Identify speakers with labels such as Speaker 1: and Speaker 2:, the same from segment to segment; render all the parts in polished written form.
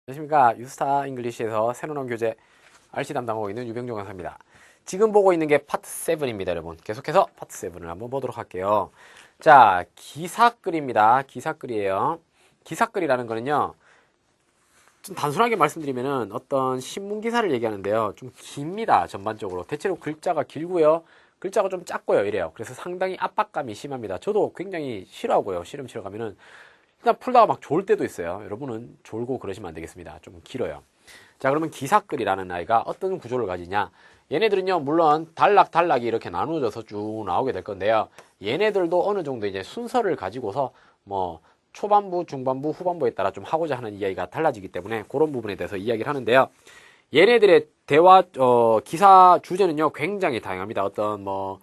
Speaker 1: 안녕하십니까. 유스타 잉글리시에서 새로 나온 교재 RC 담당하고 있는 유병종 강사입니다. 지금 보고 있는 게 파트 7입니다, 여러분. 계속해서 파트 7을 한번 보도록 할게요. 자, 기사글입니다. 기사글이에요. 기사글이라는 거는요, 좀 단순하게 말씀드리면은 어떤 신문 기사를 얘기하는데요. 좀 깁니다, 전반적으로. 대체로 글자가 길고요. 글자가 좀 작고요, 이래요. 그래서 상당히 압박감이 심합니다. 저도 굉장히 싫어하고요. 실험 치러 가면은 그냥 풀다가 막 졸 때도 있어요. 여러분은 졸고 그러시면 안 되겠습니다. 좀 길어요. 자, 그러면 기사글이라는 아이가 어떤 구조를 가지냐? 얘네들은요, 물론 단락이 이렇게 나누어져서 쭉 나오게 될 건데요. 얘네들도 어느 정도 이제 순서를 가지고서 뭐 초반부, 중반부, 후반부에 따라 좀 하고자 하는 이야기가 달라지기 때문에 그런 부분에 대해서 이야기를 하는데요. 얘네들의 대화 기사 주제는요, 굉장히 다양합니다. 어떤 뭐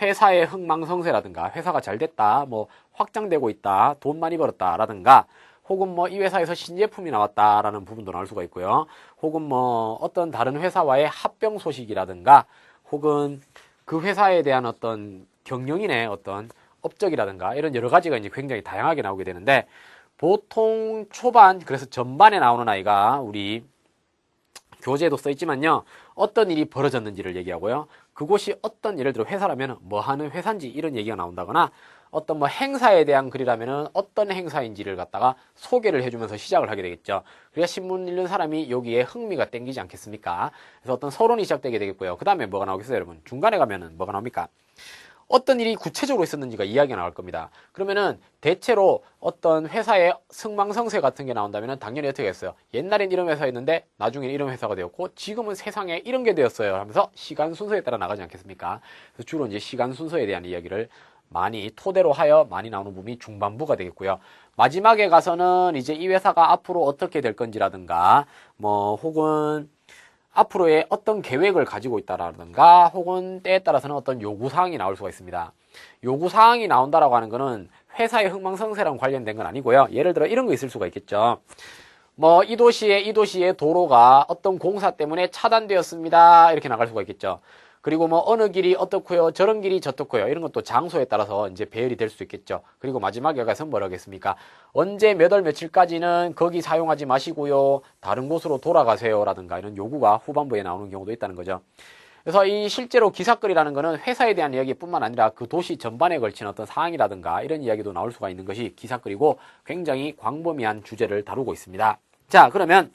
Speaker 1: 회사의 흥망성쇠라든가 회사가 잘 됐다, 뭐 확장되고 있다, 돈 많이 벌었다라든가, 혹은 뭐 이 회사에서 신제품이 나왔다라는 부분도 나올 수가 있고요. 혹은 뭐 어떤 다른 회사와의 합병 소식이라든가, 혹은 그 회사에 대한 어떤 경영인의 어떤 업적이라든가 이런 여러 가지가 이제 굉장히 다양하게 나오게 되는데, 보통 초반, 그래서 전반에 나오는 아이가 우리 교재에도 써있지만요, 어떤 일이 벌어졌는지를 얘기하고요, 그곳이 어떤, 예를 들어 회사라면 뭐 하는 회사인지 이런 얘기가 나온다거나, 어떤 뭐 행사에 대한 글이라면은 어떤 행사인지를 갖다가 소개를 해주면서 시작을 하게 되겠죠. 그래야 신문 읽는 사람이 여기에 흥미가 땡기지 않겠습니까? 그래서 어떤 서론이 시작되게 되겠고요. 그 다음에 뭐가 나오겠어요, 여러분? 중간에 가면은 뭐가 나옵니까? 어떤 일이 구체적으로 있었는지가 이야기가 나올 겁니다. 그러면은 대체로 어떤 회사의 승망성쇠 같은 게 나온다면은 당연히 어떻게 했어요? 옛날엔 이런 회사였는데 나중엔 이런 회사가 되었고 지금은 세상에 이런 게 되었어요 하면서 시간 순서에 따라 나가지 않겠습니까? 그래서 주로 이제 시간 순서에 대한 이야기를 많이 토대로 하여 많이 나오는 부분이 중반부가 되겠고요. 마지막에 가서는 이제 이 회사가 앞으로 어떻게 될 건지라든가, 뭐 혹은 앞으로의 어떤 계획을 가지고 있다라든가, 혹은 때에 따라서는 어떤 요구사항이 나올 수가 있습니다. 요구사항이 나온다라고 하는 거는 회사의 흥망성쇠랑 관련된 건 아니고요. 예를 들어 이런 거 있을 수가 있겠죠. 뭐 이 도시의 도로가 어떤 공사 때문에 차단되었습니다, 이렇게 나갈 수가 있겠죠. 그리고 뭐 어느 길이 어떻고요, 저런 길이 저떻고요, 이런 것도 장소에 따라서 이제 배열이 될 수 있겠죠. 그리고 마지막에 가서 뭐라 하겠습니까? 언제 몇 월 며칠까지는 거기 사용하지 마시고요, 다른 곳으로 돌아가세요 라든가, 이런 요구가 후반부에 나오는 경우도 있다는 거죠. 그래서 이 실제로 기사글이라는 거는 회사에 대한 이야기뿐만 아니라 그 도시 전반에 걸친 어떤 사항이라든가 이런 이야기도 나올 수가 있는 것이 기사글이고, 굉장히 광범위한 주제를 다루고 있습니다. 자, 그러면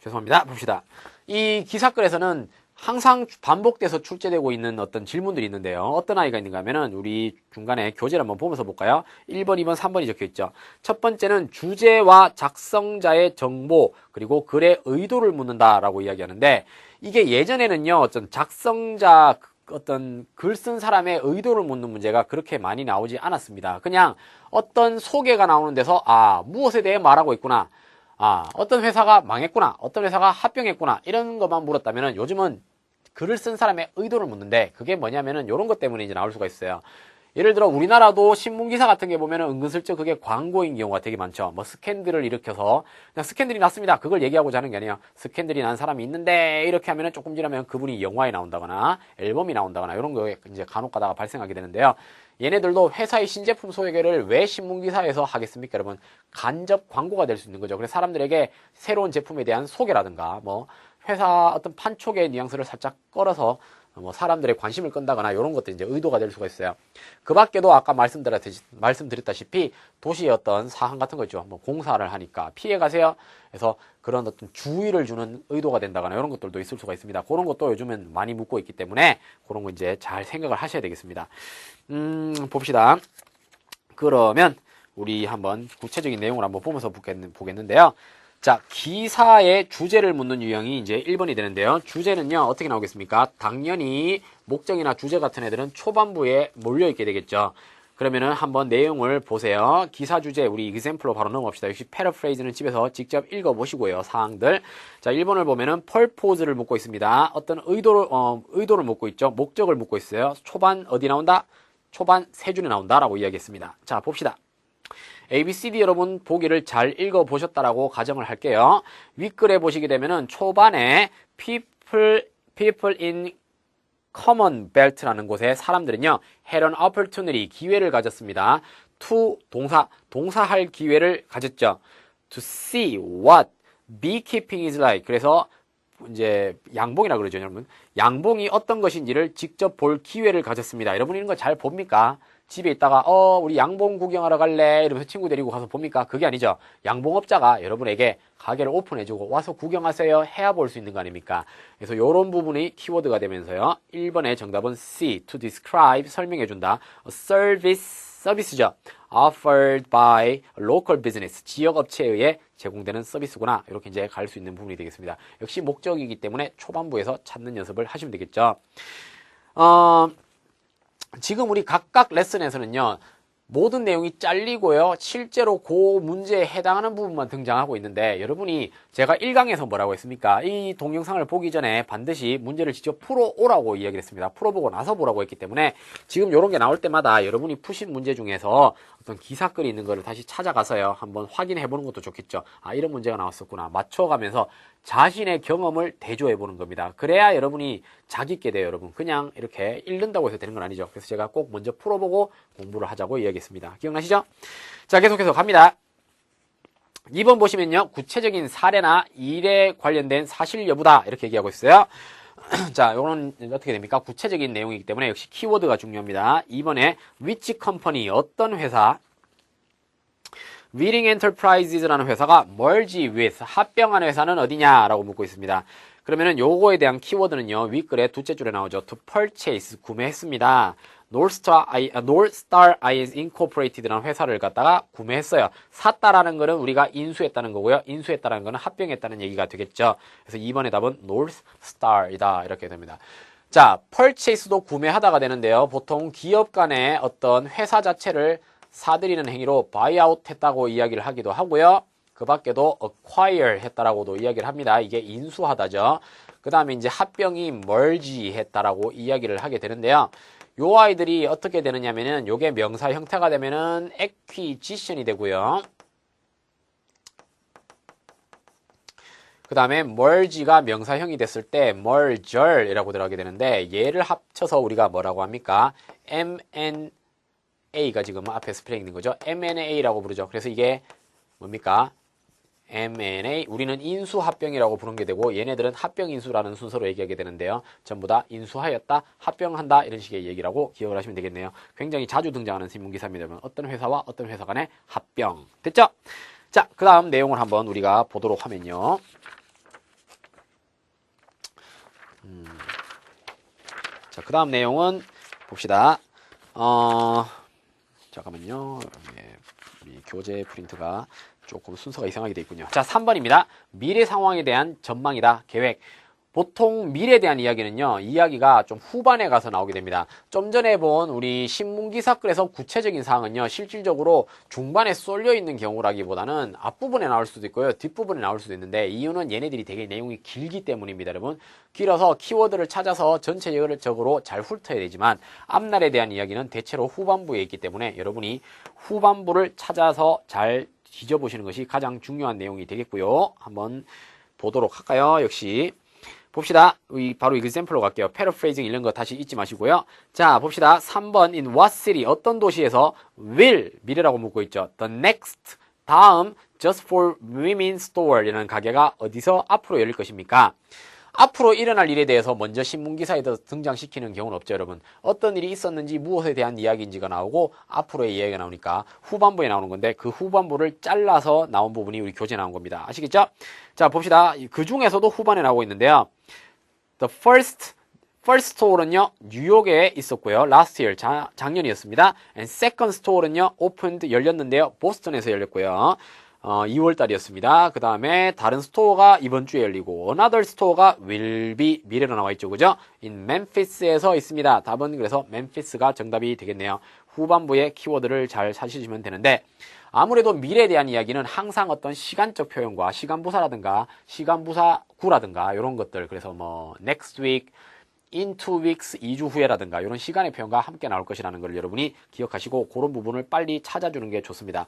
Speaker 1: 죄송합니다. 봅시다. 이 기사글에서는 항상 반복돼서 출제되고 있는 어떤 질문들이 있는데요. 어떤 아이가 있는가 하면은 우리 중간에 교재를 한번 보면서 볼까요? 1번, 2번, 3번이 적혀 있죠. 첫 번째는 주제와 작성자의 정보, 그리고 글의 의도를 묻는다라고 이야기하는데, 이게 예전에는요, 어떤 작성자, 어떤 글 쓴 사람의 의도를 묻는 문제가 그렇게 많이 나오지 않았습니다. 그냥 어떤 소개가 나오는 데서, 아, 무엇에 대해 말하고 있구나, 아, 어떤 회사가 망했구나, 어떤 회사가 합병했구나, 이런 것만 물었다면은, 요즘은 글을 쓴 사람의 의도를 묻는데, 그게 뭐냐면은 요런 것 때문에 이제 나올 수가 있어요. 예를 들어 우리나라도 신문기사 같은 게 보면은 은근슬쩍 그게 광고인 경우가 되게 많죠. 뭐 스캔들을 일으켜서 그냥 스캔들이 났습니다, 그걸 얘기하고자 하는 게 아니에요. 스캔들이 난 사람이 있는데, 이렇게 하면은 조금 지나면 그분이 영화에 나온다거나 앨범이 나온다거나 이런 거 이제 간혹 가다가 발생하게 되는데요. 얘네들도 회사의 신제품 소개를 왜 신문기사에서 하겠습니까, 여러분? 간접 광고가 될 수 있는 거죠. 그래서 사람들에게 새로운 제품에 대한 소개라든가, 뭐 회사 어떤 판촉의 뉘앙스를 살짝 끌어서 뭐 사람들의 관심을 끈다거나, 이런 것들이 이제 의도가 될 수가 있어요. 그 밖에도 아까 말씀드렸다시피 도시의 어떤 사항 같은 거 있죠. 뭐 공사를 하니까 피해 가세요, 그래서 그런 어떤 주의를 주는 의도가 된다거나, 이런 것들도 있을 수가 있습니다. 그런 것도 요즘은 많이 묻고 있기 때문에 그런 거 이제 잘 생각을 하셔야 되겠습니다. 봅시다. 그러면 우리 한번 구체적인 내용을 한번 보면서 보겠는데요. 자, 기사의 주제를 묻는 유형이 이제 1번이 되는데요. 주제는요, 어떻게 나오겠습니까? 당연히 목적이나 주제 같은 애들은 초반부에 몰려있게 되겠죠. 그러면은 한번 내용을 보세요. 기사 주제, 우리 example로 바로 넘어갑시다. 역시 paraphrase는 집에서 직접 읽어보시고요, 사항들. 자, 1번을 보면은 purpose를 묻고 있습니다. 어떤 의도를 묻고 있죠. 목적을 묻고 있어요. 초반 어디 나온다? 초반 세 줄에 나온다라고 이야기했습니다. 자, 봅시다. ABCD 여러분 보기를 잘 읽어보셨다라고 가정을 할게요. 윗글에 보시게 되면은 초반에 people in Commonwealth라는 곳에 사람들은요, had an opportunity, 기회를 가졌습니다. to 동사할 기회를 가졌죠. to see what beekeeping is like. 그래서 이제 양봉이라 그러죠, 여러분. 양봉이 어떤 것인지를 직접 볼 기회를 가졌습니다. 여러분 이런 거 잘 봅니까? 집에 있다가 우리 양봉 구경하러 갈래? 이러면서 친구 데리고 가서 봅니까? 그게 아니죠. 양봉업자가 여러분에게 가게를 오픈해주고 와서 구경하세요 해야 볼 수 있는 거 아닙니까? 그래서 이런 부분이 키워드가 되면서요. 1번의 정답은 C. To describe, 설명해준다. A service, 서비스죠. Offered by local business, 지역 업체에 의해 제공되는 서비스구나. 이렇게 이제 갈 수 있는 부분이 되겠습니다. 역시 목적이기 때문에 초반부에서 찾는 연습을 하시면 되겠죠. 지금 우리 각각 레슨에서는요, 모든 내용이 잘리고요, 실제로 그 문제에 해당하는 부분만 등장하고 있는데, 여러분이 제가 1강에서 뭐라고 했습니까? 이 동영상을 보기 전에 반드시 문제를 직접 풀어오라고 이야기를 했습니다. 풀어보고 나서 보라고 했기 때문에, 지금 이런 게 나올 때마다 여러분이 푸신 문제 중에서 어떤 기사글이 있는 거를 다시 찾아가서요, 한번 확인해 보는 것도 좋겠죠. 아, 이런 문제가 나왔었구나. 맞춰가면서 자신의 경험을 대조해 보는 겁니다. 그래야 여러분이 자기께 돼요, 여러분. 그냥 이렇게 읽는다고 해서 되는 건 아니죠. 그래서 제가 꼭 먼저 풀어보고 공부를 하자고 이야기했습니다. 기억나시죠? 자, 계속해서 갑니다. 2번 보시면요, 구체적인 사례나 일에 관련된 사실 여부다 이렇게 얘기하고 있어요. 자, 이거는 어떻게 됩니까? 구체적인 내용이기 때문에 역시 키워드가 중요합니다. 2번에 which company, 어떤 회사, Reading Enterprises라는 회사가 merge with, 합병한 회사는 어디냐라고 묻고 있습니다. 그러면은 요거에 대한 키워드는요, 윗글의 둘째 줄에 나오죠. To purchase, 구매했습니다. Northstar IS Incorporated라는 회사를 갖다가 구매했어요. 샀다라는 거는 우리가 인수했다는 거고요. 인수했다라는 거는 합병했다는 얘기가 되겠죠. 그래서 2번의 답은 Northstar이다. 이렇게 됩니다. 자, purchase도 구매하다가 되는데요. 보통 기업 간의 어떤 회사 자체를 사들이는 행위로 buyout 했다고 이야기를 하기도 하고요. 그 밖에도 acquire 했다라고도 이야기를 합니다. 이게 인수하다죠. 그 다음에 이제 합병이 merge 했다라고 이야기를 하게 되는데요. 요 아이들이 어떻게 되느냐면은 요게 명사 형태가 되면은 acquisition이 되고요. 그 다음에 merge가 명사형이 됐을 때 merger이라고 들어가게 되는데 얘를 합쳐서 우리가 뭐라고 합니까? M&A가 지금 앞에 스펠링 있는 거죠. M&A라고 부르죠. 그래서 이게 뭡니까? M&A, 우리는 인수합병이라고 부르는 게 되고 얘네들은 합병인수라는 순서로 얘기하게 되는데요. 전부 다 인수하였다, 합병한다 이런 식의 얘기라고 기억을 하시면 되겠네요. 굉장히 자주 등장하는 신문기사입니다. 어떤 회사와 어떤 회사 간의 합병. 됐죠? 자, 그 다음 내용을 한번 우리가 보도록 하면요. 자, 그 다음 내용은 봅시다. 잠깐만요. 이 교재 프린트가 조금 순서가 이상하게 돼 있군요. 자, 3번입니다. 미래 상황에 대한 전망이다. 계획. 보통 미래에 대한 이야기는요, 이야기가 좀 후반에 가서 나오게 됩니다. 좀 전에 본 우리 신문기사글에서 구체적인 사항은요, 실질적으로 중반에 쏠려 있는 경우라기보다는 앞부분에 나올 수도 있고요, 뒷부분에 나올 수도 있는데, 이유는 얘네들이 되게 내용이 길기 때문입니다, 여러분. 길어서 키워드를 찾아서 전체적으로 잘 훑어야 되지만, 앞날에 대한 이야기는 대체로 후반부에 있기 때문에 여러분이 후반부를 찾아서 잘 뒤져보시는 것이 가장 중요한 내용이 되겠고요. 한번 보도록 할까요? 역시. 봅시다. 바로 example로 갈게요. paraphrasing 이런 거 다시 잊지 마시고요. 자, 봅시다. 3번 in what city, 어떤 도시에서 will, 미래라고 묻고 있죠. The next, 다음 just for women store 이라는 가게가 어디서 앞으로 열릴 것입니까? 앞으로 일어날 일에 대해서 먼저 신문기사에 등장시키는 경우는 없죠, 여러분. 어떤 일이 있었는지 무엇에 대한 이야기인지가 나오고 앞으로의 이야기가 나오니까 후반부에 나오는 건데 그 후반부를 잘라서 나온 부분이 우리 교재에 나온 겁니다. 아시겠죠? 자, 봅시다. 그 중에서도 후반에 나오고 있는데요. The first store는요, 뉴욕에 있었고요. Last year, 작년이었습니다. And second store는요, opened, 열렸는데요. 보스턴에서 열렸고요. 2월 달이었습니다. 그 다음에 다른 스토어가 이번 주에 열리고 another 스토어가 will be, 미래로 나와 있죠. 그죠? in Memphis에서 있습니다. 답은 그래서 Memphis가 정답이 되겠네요. 후반부에 키워드를 잘 찾으시면 되는데 아무래도 미래에 대한 이야기는 항상 어떤 시간적 표현과 시간부사라든가 시간부사구라든가 이런 것들, 그래서 뭐 next week, in 2 weeks, 2주 후에라든가 이런 시간의 표현과 함께 나올 것이라는 걸 여러분이 기억하시고 그런 부분을 빨리 찾아주는 게 좋습니다.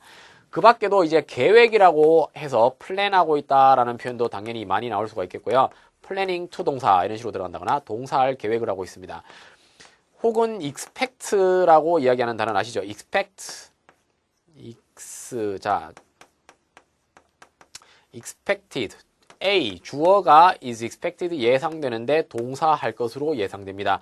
Speaker 1: 그 밖에도 이제 계획이라고 해서 플랜하고 있다라는 표현도 당연히 많이 나올 수가 있겠고요. planning to 동사 이런 식으로 들어간다거나 동사할 계획을 하고 있습니다. 혹은 expect라고 이야기하는 단어는 아시죠? expect, 자, expected. A, 주어가 is expected 예상되는데 동사 할 것으로 예상됩니다.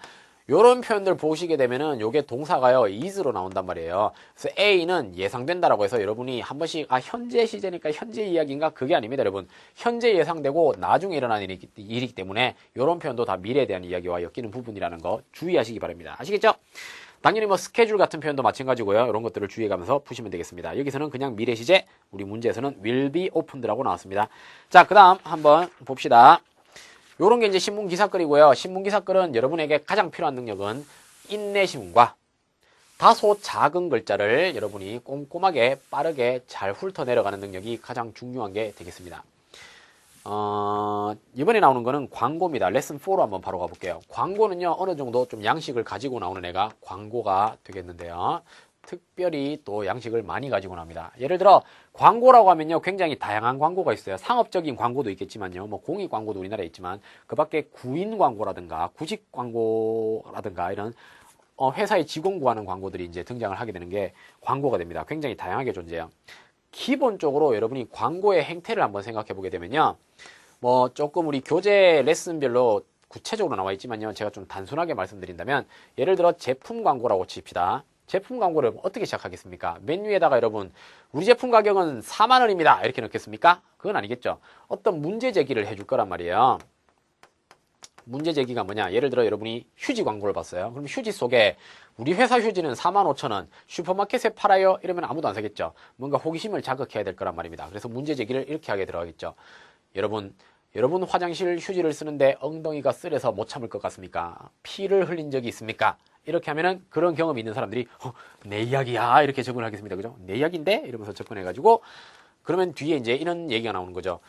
Speaker 1: 요런 표현들 보시게 되면은 요게 동사가요 is로 나온단 말이에요. 그래서 A는 예상된다라고 해서 여러분이 한 번씩 현재 시제니까 현재 이야기인가 그게 아닙니다, 여러분. 현재 예상되고 나중에 일어난 일이기 때문에 요런 표현도 다 미래에 대한 이야기와 엮이는 부분이라는 거 주의하시기 바랍니다. 아시겠죠? 당연히 뭐 스케줄 같은 표현도 마찬가지고요. 이런 것들을 주의해가면서 푸시면 되겠습니다. 여기서는 그냥 미래 시제, 우리 문제에서는 will be opened라고 나왔습니다. 자, 그 다음 한번 봅시다. 요런 게 이제 신문 기사글이고요. 신문 기사글은 여러분에게 가장 필요한 능력은 인내심과 다소 작은 글자를 여러분이 꼼꼼하게 빠르게 잘 훑어내려가는 능력이 가장 중요한 게 되겠습니다. 이번에 나오는 거는 광고입니다. 레슨 4로 한번 바로 가볼게요. 광고는요, 어느 정도 좀 양식을 가지고 나오는 애가 광고가 되겠는데요. 특별히 또 양식을 많이 가지고 나옵니다. 예를 들어 광고라고 하면요, 굉장히 다양한 광고가 있어요. 상업적인 광고도 있겠지만요, 뭐 공익 광고도 우리나라에 있지만 그 밖에 구인 광고라든가 구직 광고라든가 이런 회사의 직원 구하는 광고들이 이제 등장을 하게 되는 게 광고가 됩니다. 굉장히 다양하게 존재해요. 기본적으로 여러분이 광고의 행태를 한번 생각해 보게 되면요, 뭐 조금 우리 교재 레슨별로 구체적으로 나와 있지만요, 제가 좀 단순하게 말씀드린다면, 예를 들어 제품 광고라고 칩시다. 제품 광고를 어떻게 시작하겠습니까? 맨 위에다가 여러분 우리 제품 가격은 4만 원입니다 이렇게 넣겠습니까? 그건 아니겠죠. 어떤 문제 제기를 해줄 거란 말이에요. 문제 제기가 뭐냐, 예를 들어 여러분이 휴지 광고를 봤어요. 그럼 휴지 속에 우리 회사 휴지는 45,000원 슈퍼마켓에 팔아요 이러면 아무도 안 사겠죠. 뭔가 호기심을 자극해야 될 거란 말입니다. 그래서 문제 제기를 이렇게 하게 들어가겠죠. 여러분 화장실 휴지를 쓰는데 엉덩이가 쓰려서 못 참을 것 같습니까? 피를 흘린 적이 있습니까? 이렇게 하면은 그런 경험이 있는 사람들이 내 이야기야 이렇게 접근을 하겠습니다. 그죠? 내 이야기인데? 이러면서 접근해가지고, 그러면 뒤에 이제 이런 얘기가 나오는 거죠.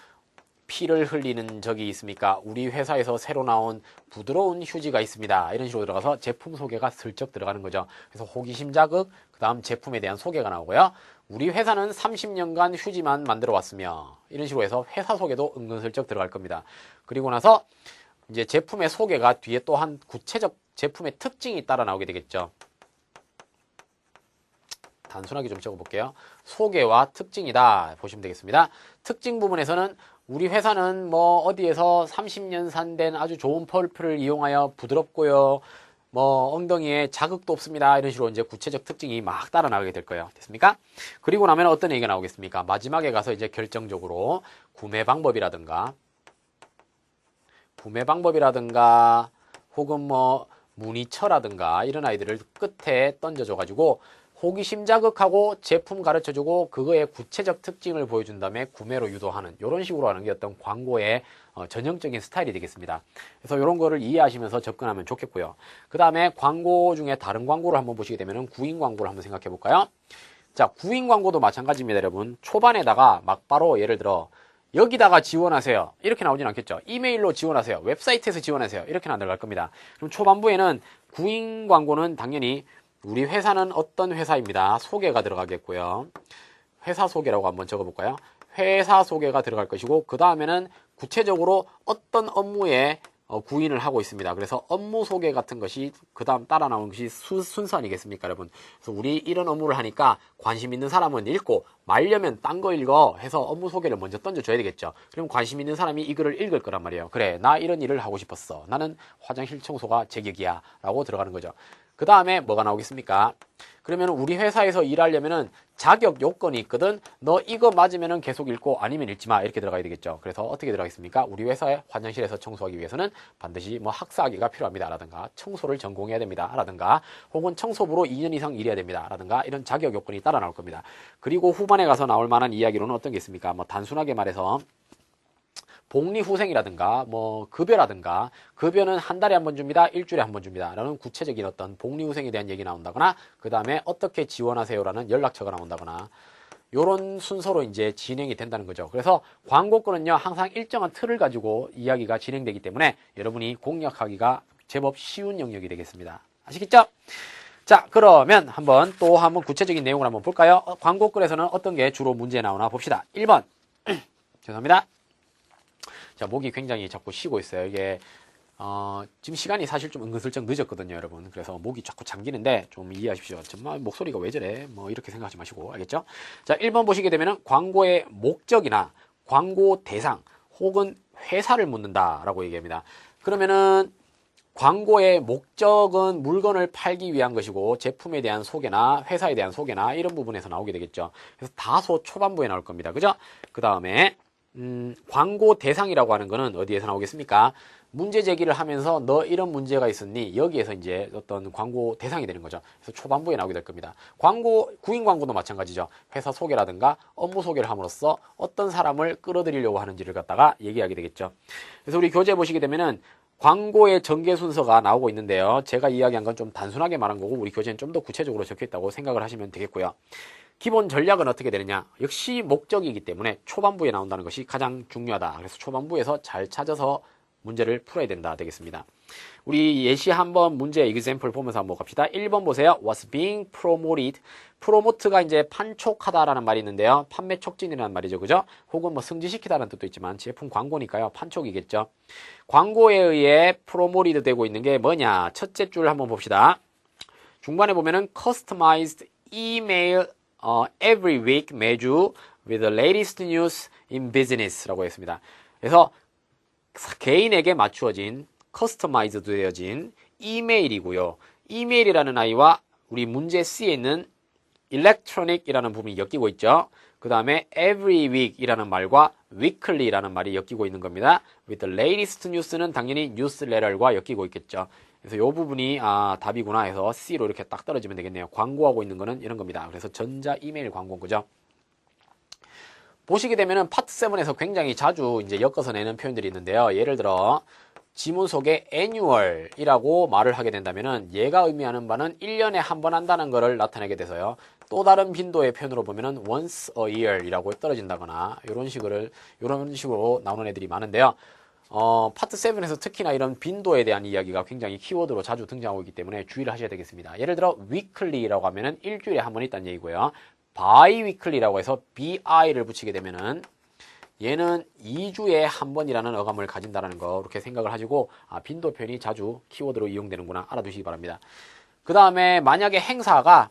Speaker 1: 피를 흘리는 적이 있습니까? 우리 회사에서 새로 나온 부드러운 휴지가 있습니다. 이런 식으로 들어가서 제품 소개가 슬쩍 들어가는 거죠. 그래서 호기심 자극, 그 다음 제품에 대한 소개가 나오고요. 우리 회사는 30년간 휴지만 만들어 왔으며, 이런 식으로 해서 회사 소개도 은근슬쩍 들어갈 겁니다. 그리고 나서 이제 제품의 소개가 뒤에 또 한 구체적 제품의 특징이 따라 나오게 되겠죠. 단순하게 좀 적어볼게요. 소개와 특징이다 보시면 되겠습니다. 특징 부분에서는 우리 회사는 뭐 어디에서 30년 산 된 아주 좋은 펄프를 이용하여 부드럽고요, 뭐 엉덩이에 자극도 없습니다. 이런 식으로 이제 구체적 특징이 막 따라 나오게 될 거예요. 됐습니까? 그리고 나면 어떤 얘기가 나오겠습니까? 마지막에 가서 이제 결정적으로 구매 방법이라든가 혹은 뭐 문의처라든가 이런 아이들을 끝에 던져줘가지고 호기심 자극하고 제품 가르쳐주고 그거의 구체적 특징을 보여준 다음에 구매로 유도하는, 이런 식으로 하는 게 어떤 광고의 전형적인 스타일이 되겠습니다. 그래서 이런 거를 이해하시면서 접근하면 좋겠고요. 그 다음에 광고 중에 다른 광고를 한번 보시게 되면 구인 광고를 한번 생각해 볼까요? 자, 구인 광고도 마찬가지입니다, 여러분. 초반에다가 막바로 예를 들어 여기다가 지원하세요 이렇게 나오진 않겠죠. 이메일로 지원하세요, 웹사이트에서 지원하세요 이렇게는 안 들어갈 겁니다. 그럼 초반부에는 구인 광고는 당연히 우리 회사는 어떤 회사입니다 소개가 들어가겠고요. 회사 소개라고 한번 적어볼까요? 회사 소개가 들어갈 것이고, 그 다음에는 구체적으로 어떤 업무에 구인을 하고 있습니다. 그래서 업무 소개 같은 것이 그 다음 따라 나오는 것이 순서 아니겠습니까, 여러분? 그래서 우리 이런 업무를 하니까 관심 있는 사람은 읽고, 말려면 딴 거 읽어 해서 업무 소개를 먼저 던져줘야 되겠죠. 그럼 관심 있는 사람이 이 글을 읽을 거란 말이에요. 그래, 나 이런 일을 하고 싶었어. 나는 화장실 청소가 제격이야 라고 들어가는 거죠. 그 다음에 뭐가 나오겠습니까? 그러면 우리 회사에서 일하려면은 자격 요건이 있거든. 너 이거 맞으면은 계속 읽고 아니면 읽지 마 이렇게 들어가야 되겠죠. 그래서 어떻게 들어가겠습니까? 우리 회사의 화장실에서 청소하기 위해서는 반드시 뭐 학사학위가 필요합니다 라든가, 청소를 전공해야 됩니다 라든가, 혹은 청소부로 2년 이상 일해야 됩니다 라든가, 이런 자격 요건이 따라 나올 겁니다. 그리고 후반에 가서 나올 만한 이야기로는 어떤 게 있습니까? 뭐 단순하게 말해서 복리후생이라든가 뭐 급여라든가, 급여는 한 달에 한 번 줍니다, 일주일에 한 번 줍니다 라는 구체적인 어떤 복리후생에 대한 얘기 나온다거나, 그 다음에 어떻게 지원하세요 라는 연락처가 나온다거나, 요런 순서로 이제 진행이 된다는 거죠. 그래서 광고권은요 항상 일정한 틀을 가지고 이야기가 진행되기 때문에 여러분이 공략하기가 제법 쉬운 영역이 되겠습니다. 아시겠죠? 자, 그러면 한번 구체적인 내용을 한번 볼까요? 광고글에서는 어떤 게 주로 문제에 나오나 봅시다. 1번 죄송합니다. 자, 목이 굉장히 자꾸 쉬고 있어요. 이게 지금 시간이 사실 좀 은근슬쩍 늦었거든요, 여러분. 그래서 목이 자꾸 잠기는데 좀 이해하십시오. 정말 목소리가 왜 저래? 뭐 이렇게 생각하지 마시고, 알겠죠? 자, 1번 보시게 되면은 광고의 목적이나 광고 대상 혹은 회사를 묻는다라고 얘기합니다. 그러면은 광고의 목적은 물건을 팔기 위한 것이고 제품에 대한 소개나 회사에 대한 소개나 이런 부분에서 나오게 되겠죠. 그래서 다소 초반부에 나올 겁니다. 그죠? 그 다음에 광고 대상이라고 하는 거는 어디에서 나오겠습니까? 문제 제기를 하면서 너 이런 문제가 있었니? 여기에서 이제 어떤 광고 대상이 되는 거죠. 그래서 초반부에 나오게 될 겁니다. 구인 광고도 마찬가지죠. 회사 소개라든가 업무 소개를 함으로써 어떤 사람을 끌어들이려고 하는지를 갖다가 얘기하게 되겠죠. 그래서 우리 교재 보시게 되면은 광고의 전개 순서가 나오고 있는데요. 제가 이야기한 건 좀 단순하게 말한 거고 우리 교재는 좀 더 구체적으로 적혀 있다고 생각을 하시면 되겠고요. 기본 전략은 어떻게 되느냐? 역시 목적이기 때문에 초반부에 나온다는 것이 가장 중요하다. 그래서 초반부에서 잘 찾아서 문제를 풀어야 된다 되겠습니다. 우리 예시 한번 문제 example 보면서 한번 갑시다. 1번 보세요. What's being promoted? 프로모트가 이제 판촉하다라는 말이 있는데요. 판매 촉진이라는 말이죠. 그죠? 혹은 뭐 승진시키다라는 뜻도 있지만 제품 광고니까요. 판촉이겠죠. 광고에 의해 프로모리드 되고 있는 게 뭐냐? 첫째 줄 한번 봅시다. 중간에 보면은 customized email every week 매주 with the latest news in business라고 했습니다. 그래서 개인에게 맞추어진 커스터마이즈 되어진 이메일이고요. 이메일이라는 아이와 우리 문제 C에 있는 electronic이라는 부분이 엮이고 있죠. 그 다음에 every week이라는 말과 weekly라는 말이 엮이고 있는 겁니다. with the latest news는 당연히 newsletter과 엮이고 있겠죠. 그래서 이 부분이 답이구나 해서 C로 이렇게 딱 떨어지면 되겠네요. 광고하고 있는 거는 이런 겁니다. 그래서 전자 이메일 광고인 거죠. 보시게 되면은 파트 7에서 굉장히 자주 이제 엮어서 내는 표현들이 있는데요. 예를 들어 지문 속에 annual이라고 말을 하게 된다면은 얘가 의미하는 바는 1년에 한 번 한다는 것을 나타내게 돼서요. 또 다른 빈도의 표현으로 보면은 once a year이라고 떨어진다거나 이런 식으로 나오는 애들이 많은데요. 파트 7에서 특히나 이런 빈도에 대한 이야기가 굉장히 키워드로 자주 등장하고 있기 때문에 주의를 하셔야 되겠습니다. 예를 들어 weekly라고 하면은 일주일에 한 번 있다는 얘기고요. biweekly라고 해서 bi를 붙이게 되면은 얘는 2주에 한 번이라는 어감을 가진다는 거 이렇게 생각을 하시고 빈도 표현이 자주 키워드로 이용되는구나 알아두시기 바랍니다. 그 다음에 만약에 행사가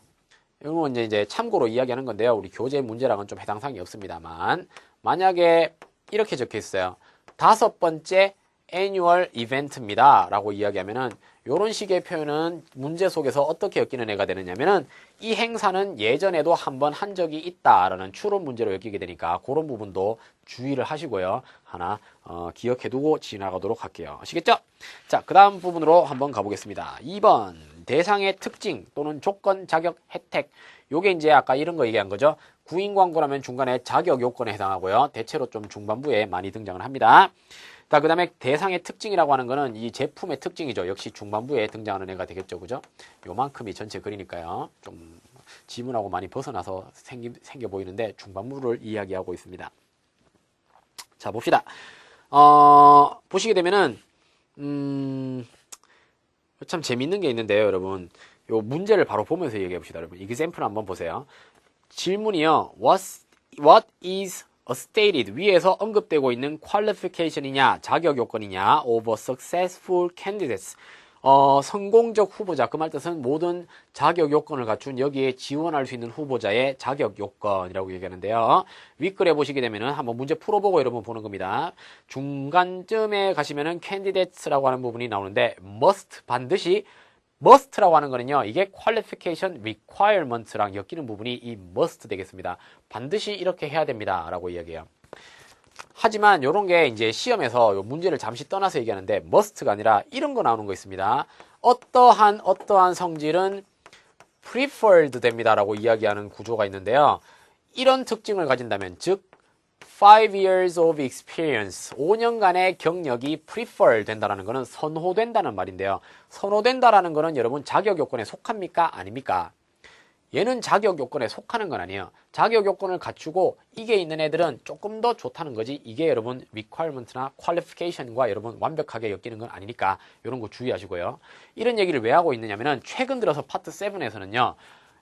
Speaker 1: 이건 이제 참고로 이야기하는 건데요. 우리 교재 문제랑은 좀 해당사항이 없습니다만 만약에 이렇게 적혀 있어요. 5번째 애뉴얼 이벤트입니다 라고 이야기하면은 이런 식의 표현은 문제 속에서 어떻게 엮이는 애가 되느냐면은 이 행사는 예전에도 한번 한 적이 있다라는 추론 문제로 엮이게 되니까 그런 부분도 주의를 하시고요. 하나 기억해두고 지나가도록 할게요. 아시겠죠? 자, 그 다음 부분으로 한번 가보겠습니다. 2번 대상의 특징 또는 조건, 자격, 혜택. 요게 이제 아까 이런 거 얘기한 거죠. 구인 광고라면 중간에 자격 요건에 해당하고요. 대체로 좀 중반부에 많이 등장을 합니다. 자, 그 다음에 대상의 특징이라고 하는 거는 이 제품의 특징이죠. 역시 중반부에 등장하는 애가 되겠죠. 그죠? 요만큼이 전체 글이니까요. 좀 지문하고 많이 벗어나서 생겨 보이는데 중반부를 이야기하고 있습니다. 자, 봅시다. 보시게 되면은, 참 재밌는 게 있는데요, 여러분. 요 문제를 바로 보면서 얘기해 봅시다, 여러분. example 한번 보세요. 질문이요. What is stated 위에서 언급되고 있는 qualification이냐 자격 요건이냐 of successful candidates 성공적 후보자 그 말 뜻은 모든 자격 요건을 갖춘 여기에 지원할 수 있는 후보자의 자격 요건이라고 얘기하는데요. 윗글에 보시게 되면은 한번 문제 풀어보고 여러분 보는 겁니다. 중간쯤에 가시면은 candidates라고 하는 부분이 나오는데 must 반드시 must라고 하는 거는요, 이게 qualification requirement랑 엮이는 부분이 이 must 되겠습니다. 반드시 이렇게 해야 됩니다. 라고 이야기해요. 하지만 요런 게 이제 시험에서 요 문제를 잠시 떠나서 얘기하는데 must가 아니라 이런 거 나오는 거 있습니다. 어떠한 성질은 preferred 됩니다. 라고 이야기하는 구조가 있는데요. 이런 특징을 가진다면, 즉 5 years of experience, 5년간의 경력이 prefer 된다는 것은 선호된다는 말인데요. 선호된다라는 것은 여러분 자격 요건에 속합니까? 아닙니까? 얘는 자격 요건에 속하는 건 아니에요. 자격 요건을 갖추고 이게 있는 애들은 조금 더 좋다는 거지 이게 여러분 requirement나 qualification과 여러분 완벽하게 엮이는 건 아니니까 이런 거 주의하시고요. 이런 얘기를 왜 하고 있느냐면은 최근 들어서 파트 7에서는요.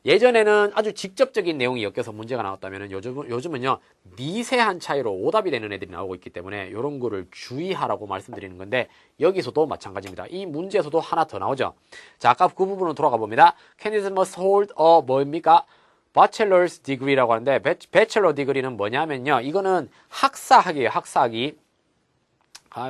Speaker 1: 예전에는 아주 직접적인 내용이 엮여서 문제가 나왔다면 요즘은요 미세한 차이로 오답이 되는 애들이 나오고 있기 때문에 이런 거를 주의하라고 말씀드리는 건데 여기서도 마찬가지입니다. 이 문제에서도 하나 더 나오죠. 자, 아까 그 부분으로 돌아가 봅니다. Candidates must hold a 뭐입니까? bachelor's degree라고 하는데 bachelor degree는 뭐냐면요. 이거는 학사학이에요. 학사학이.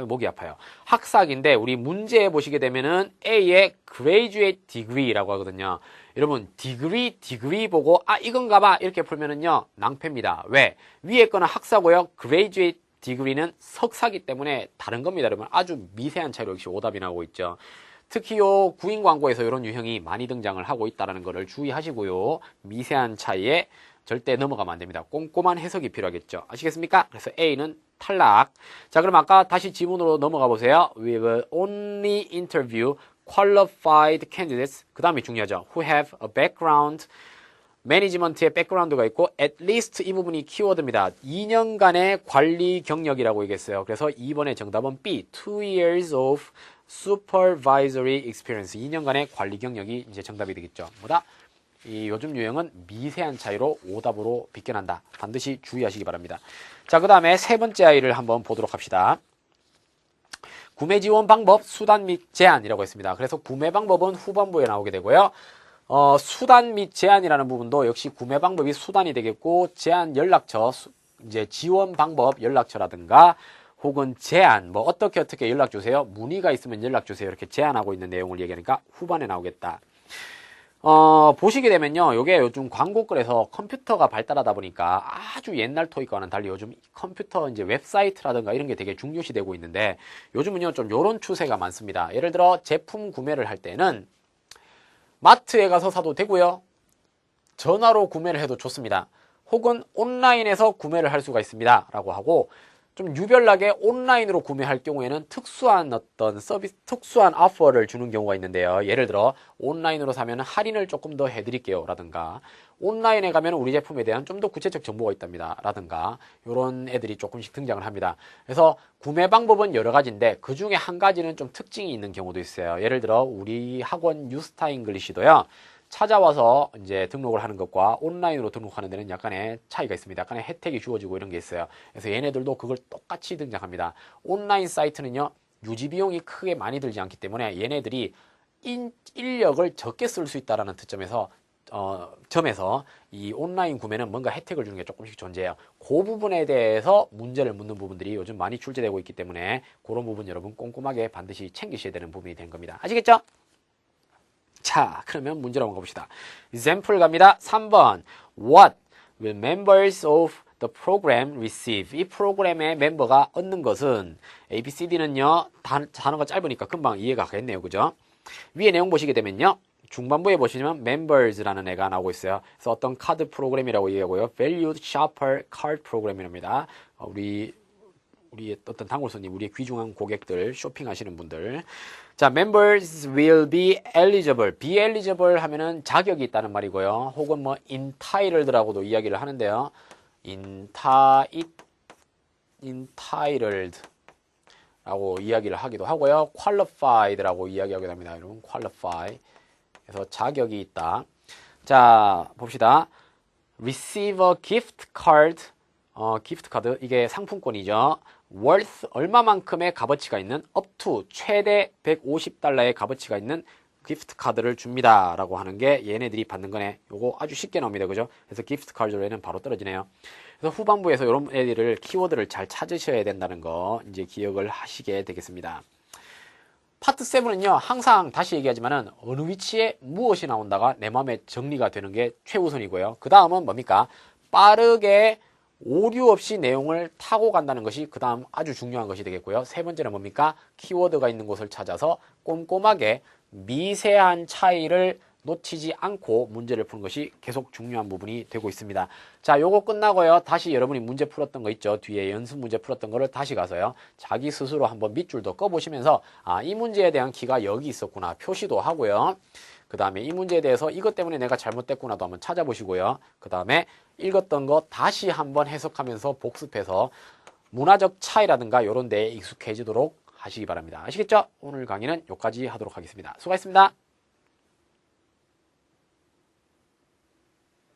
Speaker 1: 목이 아파요. 학사학인데 우리 문제에 보시게 되면은 A의 graduate degree라고 하거든요. 여러분 degree 보고 이건가 봐 이렇게 풀면은요 낭패입니다. 왜? 위에 거는 학사고요. graduate degree는 석사기 때문에 다른 겁니다. 여러분 아주 미세한 차이로 역시 오답이 나오고 있죠. 특히 요 구인 광고에서 이런 유형이 많이 등장을 하고 있다는 것을 주의하시고요. 미세한 차이에 절대 넘어가면 안 됩니다. 꼼꼼한 해석이 필요하겠죠. 아시겠습니까? 그래서 A는 탈락. 자, 그럼 아까 다시 지문으로 넘어가 보세요. We will only interview qualified candidates. 그 다음이 중요하죠. Who have a background. 매니지먼트의 백그라운드가 있고 at least 이 부분이 키워드입니다. 2년간의 관리 경력이라고 얘기했어요. 그래서 2번의 정답은 B. 2 years of supervisory experience. 2년간의 관리 경력이 이제 정답이 되겠죠. 뭐다? 이 요즘 유형은 미세한 차이로 오답으로 비껴난다. 반드시 주의하시기 바랍니다. 자, 그 다음에 세 번째 아이를 한번 보도록 합시다. 구매 지원 방법, 수단 및 제한이라고 했습니다. 그래서 구매 방법은 후반부에 나오게 되고요. 수단 및 제한이라는 부분도 역시 구매 방법이 수단이 되겠고, 제한 연락처, 이제 지원 방법 연락처라든가, 혹은 제한, 뭐 어떻게 연락 주세요? 문의가 있으면 연락 주세요. 이렇게 제한하고 있는 내용을 얘기하니까 후반에 나오겠다. 보시게 되면요. 요게 요즘 광고글에서 컴퓨터가 발달하다 보니까 아주 옛날 토익과는 달리 요즘 컴퓨터 이제 웹사이트라든가 이런 게 되게 중요시 되고 있는데 요즘은요. 좀 요런 추세가 많습니다. 예를 들어 제품 구매를 할 때는 마트에 가서 사도 되고요. 전화로 구매를 해도 좋습니다. 혹은 온라인에서 구매를 할 수가 있습니다. 라고 하고 좀 유별나게 온라인으로 구매할 경우에는 특수한 어떤 서비스, 특수한 오퍼를 주는 경우가 있는데요. 예를 들어 온라인으로 사면 할인을 조금 더 해드릴게요. 라든가 온라인에 가면 우리 제품에 대한 좀 더 구체적 정보가 있답니다. 라든가 이런 애들이 조금씩 등장을 합니다. 그래서 구매 방법은 여러 가지인데 그 중에 한 가지는 좀 특징이 있는 경우도 있어요. 예를 들어 우리 학원 뉴스타 잉글리시도요. 찾아와서 이제 등록을 하는 것과 온라인으로 등록하는 데는 약간의 차이가 있습니다. 약간의 혜택이 주어지고 이런 게 있어요. 그래서 얘네들도 그걸 똑같이 등장합니다. 온라인 사이트는요, 유지 비용이 크게 많이 들지 않기 때문에 얘네들이 인력을 적게 쓸 수 있다는 점에서 이 온라인 구매는 뭔가 혜택을 주는 게 조금씩 존재해요. 그 부분에 대해서 문제를 묻는 부분들이 요즘 많이 출제되고 있기 때문에 그런 부분 여러분 꼼꼼하게 반드시 챙기셔야 되는 부분이 된 겁니다. 아시겠죠? 자, 그러면 문제로 한번 가봅시다. example 갑니다. 3번. What will members of the program receive? 이 프로그램의 멤버가 얻는 것은 ABCD는요. 단어가 짧으니까 금방 이해가 가겠네요. 그죠? 위에 내용 보시게 되면요. 중반부에 보시면 members라는 애가 나오고 있어요. 그래서 어떤 카드 프로그램이라고 얘기하고요. valued shopper card 프로그램입니다. 우리의 어떤 단골 손님, 우리의 귀중한 고객들, 쇼핑하시는 분들. 자, members will be eligible. be eligible 하면은 자격이 있다는 말이고요. 혹은 뭐 entitled라고도 이야기를 하는데요. entitled 라고 이야기를 하기도 하고요. qualified라고 이야기하기도 합니다. 여러분, qualify. 그래서 자격이 있다. 자, 봅시다. receive a gift card. 기프트 카드, 이게 상품권이죠. worth, 얼마만큼의 값어치가 있는 up to 최대 150달러의 값어치가 있는 기프트 카드를 줍니다. 라고 하는 게 얘네들이 받는 거네. 요거 아주 쉽게 나옵니다. 그죠? 그래서 기프트 카드로는 바로 떨어지네요. 그래서 후반부에서 이런 애들을, 키워드를 잘 찾으셔야 된다는 거 이제 기억을 하시게 되겠습니다. 파트 7은요, 항상 다시 얘기하지만은 어느 위치에 무엇이 나온다가 내 마음에 정리가 되는 게 최우선이고요. 그 다음은 뭡니까? 빠르게 오류 없이 내용을 타고 간다는 것이 그 다음 아주 중요한 것이 되겠고요. 세 번째는 뭡니까? 키워드가 있는 곳을 찾아서 꼼꼼하게 미세한 차이를 놓치지 않고 문제를 푸는 것이 계속 중요한 부분이 되고 있습니다. 자, 요거 끝나고요. 다시 여러분이 문제 풀었던 거 있죠. 뒤에 연습 문제 풀었던 거를 다시 가서요. 자기 스스로 한번 밑줄도 꺼보시면서 이 문제에 대한 키가 여기 있었구나. 표시도 하고요. 그 다음에 이 문제에 대해서 이것 때문에 내가 잘못됐구나도 한번 찾아보시고요. 그 다음에 읽었던 거 다시 한번 해석하면서 복습해서 문화적 차이라든가 이런 데에 익숙해지도록 하시기 바랍니다. 아시겠죠? 오늘 강의는 여기까지 하도록 하겠습니다. 수고하셨습니다.